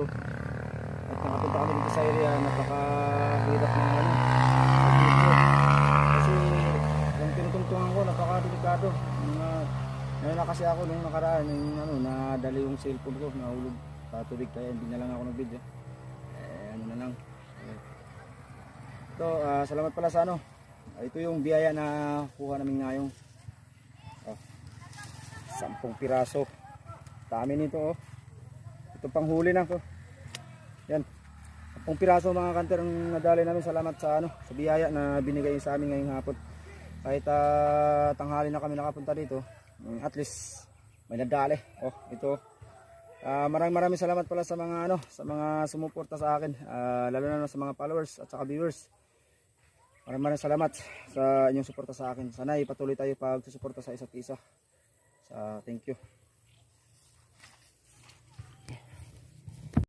At nakapunta kami dito sa area, napakahirap ng ano, sa video. Kasi yung tinutungtungan ko, napakadelikado. Ngayon na kasi ako nung nakaraan, yung ano, nadali yung cellphone ko, nahulog sa tubig, kaya hindi na lang ako nag-video. Ano na lang. Ito, salamat pala sa ano. Ito yung biyaya na kuha namin ngayong 10 piraso. Dami nito oh. Ito pang huli na ko. Yan. 10 piraso mga kanter ang nadali namin. Salamat sa ano, sa biyaya na binigay sa amin ngayong hapon. Kahit tanghali na kami nakapunta dito, at least may nadali. Oh, ito. Maraming salamat pala sa mga ano, sa mga sumuporta sa akin, lalo na sa mga followers at saka viewers. Maraming salamat sa inyong suporta sa akin. Sana ipatuloy tayo pagsusuporta sa isa't isa. Thank you.